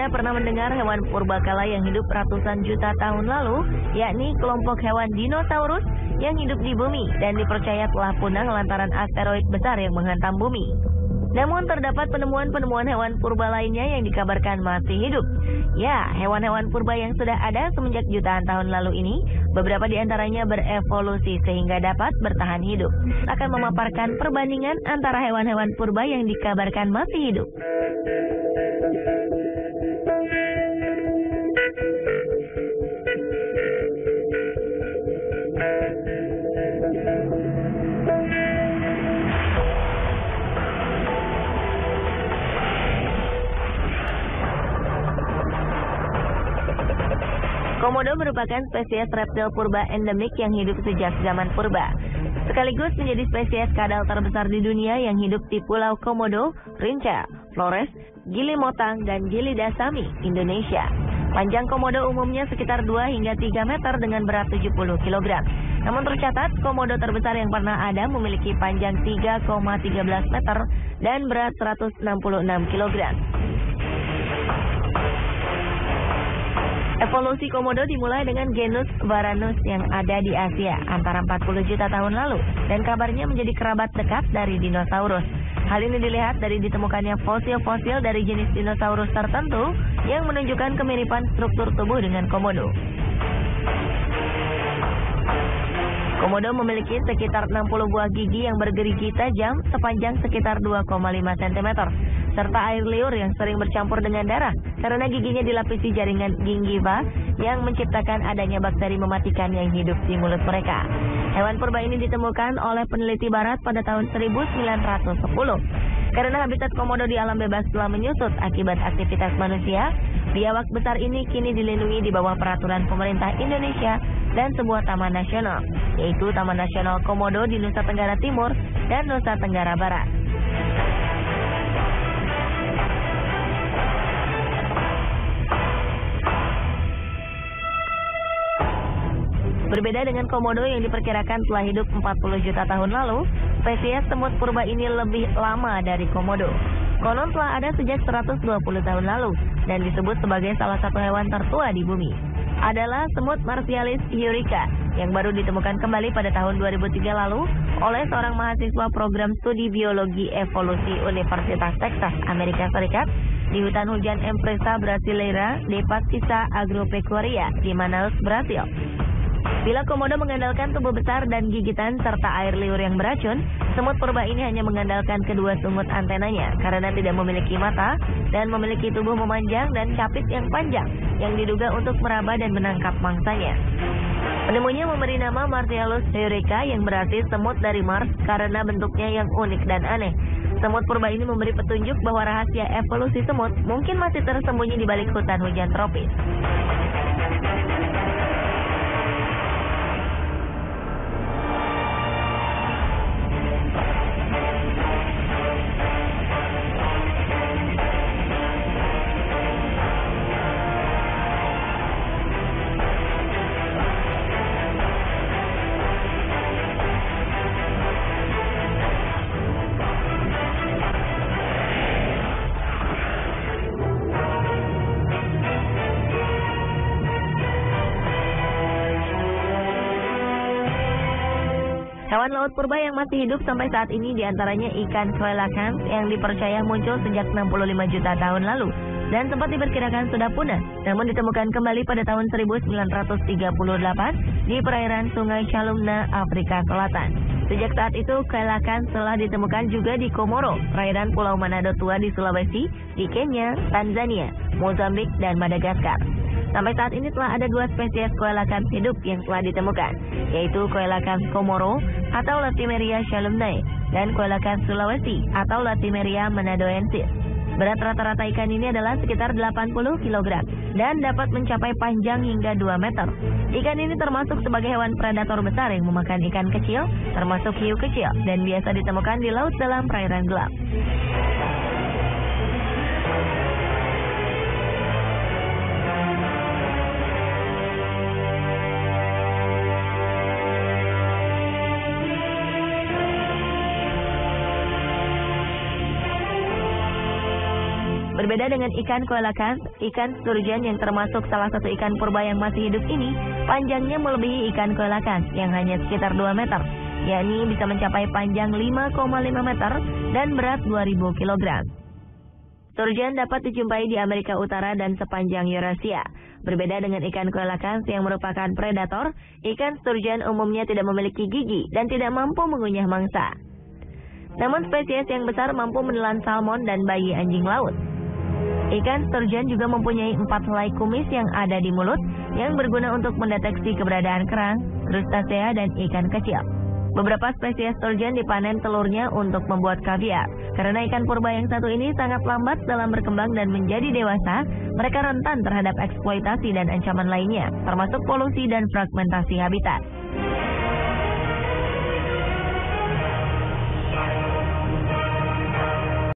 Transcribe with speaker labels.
Speaker 1: Anda pernah mendengar hewan purbakala yang hidup ratusan juta tahun lalu, yakni kelompok hewan dinosaurus yang hidup di bumi dan dipercaya telah punah lantaran asteroid besar yang menghantam bumi. Namun terdapat penemuan-penemuan hewan purba lainnya yang dikabarkan masih hidup. Ya, hewan-hewan purba yang sudah ada semenjak jutaan tahun lalu ini, beberapa di antaranya berevolusi sehingga dapat bertahan hidup. Akan memaparkan perbandingan antara hewan-hewan purba yang dikabarkan masih hidup. Komodo merupakan spesies reptil purba endemik yang hidup sejak zaman purba. Sekaligus menjadi spesies kadal terbesar di dunia yang hidup di Pulau Komodo, Rinca, Flores, Gili Motang, dan Gili Dasami, Indonesia. Panjang komodo umumnya sekitar 2 hingga 3 meter dengan berat 70 kg. Namun tercatat, komodo terbesar yang pernah ada memiliki panjang 3,13 meter dan berat 166 kg. Evolusi komodo dimulai dengan genus Varanus yang ada di Asia antara 40 juta tahun lalu dan kabarnya menjadi kerabat dekat dari dinosaurus. Hal ini dilihat dari ditemukannya fosil-fosil dari jenis dinosaurus tertentu yang menunjukkan kemiripan struktur tubuh dengan komodo. Komodo memiliki sekitar 60 buah gigi yang bergerigi tajam sepanjang sekitar 2,5 cm, serta air liur yang sering bercampur dengan darah karena giginya dilapisi jaringan gingiva yang menciptakan adanya bakteri mematikan yang hidup di mulut mereka. Hewan purba ini ditemukan oleh peneliti barat pada tahun 1910. Karena habitat komodo di alam bebas telah menyusut akibat aktivitas manusia, biawak besar ini kini dilindungi di bawah peraturan pemerintah Indonesia dan sebuah taman nasional, yaitu Taman Nasional Komodo di Nusa Tenggara Timur dan Nusa Tenggara Barat. Berbeda dengan komodo yang diperkirakan telah hidup 40 juta tahun lalu, spesies semut purba ini lebih lama dari komodo. Konon telah ada sejak 120 tahun lalu dan disebut sebagai salah satu hewan tertua di bumi. Adalah semut Martialis eureka yang baru ditemukan kembali pada tahun 2003 lalu oleh seorang mahasiswa program studi biologi evolusi Universitas Texas, Amerika Serikat di hutan hujan Empresa Brasileira de Pesquisa Agropecuaria di Manaus, Brasil. Bila komodo mengandalkan tubuh besar dan gigitan serta air liur yang beracun, semut purba ini hanya mengandalkan kedua sungut antenanya karena tidak memiliki mata dan memiliki tubuh memanjang dan capit yang panjang yang diduga untuk meraba dan menangkap mangsanya. Penemunya memberi nama Martialus eureka yang berarti semut dari Mars karena bentuknya yang unik dan aneh. Semut purba ini memberi petunjuk bahwa rahasia evolusi semut mungkin masih tersembunyi di balik hutan hujan tropis. Hewan laut purba yang masih hidup sampai saat ini diantaranya ikan coelacanth yang dipercaya muncul sejak 65 juta tahun lalu dan sempat diperkirakan sudah punah, namun ditemukan kembali pada tahun 1938 di perairan Sungai Chalumna, Afrika Selatan. Sejak saat itu, coelacanth telah ditemukan juga di Komoro, perairan Pulau Manado Tua di Sulawesi, di Kenya, Tanzania, Mozambik, dan Madagaskar. Sampai saat ini telah ada 2 spesies coelacanth hidup yang telah ditemukan, yaitu coelacanth Komoro atau Latimeria chalumnae dan coelacanth Sulawesi atau Latimeria manadoensis. Berat rata-rata ikan ini adalah sekitar 80 kg dan dapat mencapai panjang hingga 2 meter. Ikan ini termasuk sebagai hewan predator besar yang memakan ikan kecil, termasuk hiu kecil, dan biasa ditemukan di laut dalam perairan gelap. Berbeda dengan ikan coelacanth, ikan sturgeon yang termasuk salah satu ikan purba yang masih hidup ini, panjangnya melebihi ikan coelacanth yang hanya sekitar 2 meter, yakni bisa mencapai panjang 5,5 meter dan berat 2.000 kg. Sturgeon dapat dijumpai di Amerika Utara dan sepanjang Eurasia. Berbeda dengan ikan coelacanth yang merupakan predator, ikan sturgeon umumnya tidak memiliki gigi dan tidak mampu mengunyah mangsa. Namun spesies yang besar mampu menelan salmon dan bayi anjing laut. Ikan sturgeon juga mempunyai 4 helai kumis yang ada di mulut yang berguna untuk mendeteksi keberadaan kerang, krustasea, dan ikan kecil. Beberapa spesies sturgeon dipanen telurnya untuk membuat kaviar. Karena ikan purba yang satu ini sangat lambat dalam berkembang dan menjadi dewasa, mereka rentan terhadap eksploitasi dan ancaman lainnya, termasuk polusi dan fragmentasi habitat.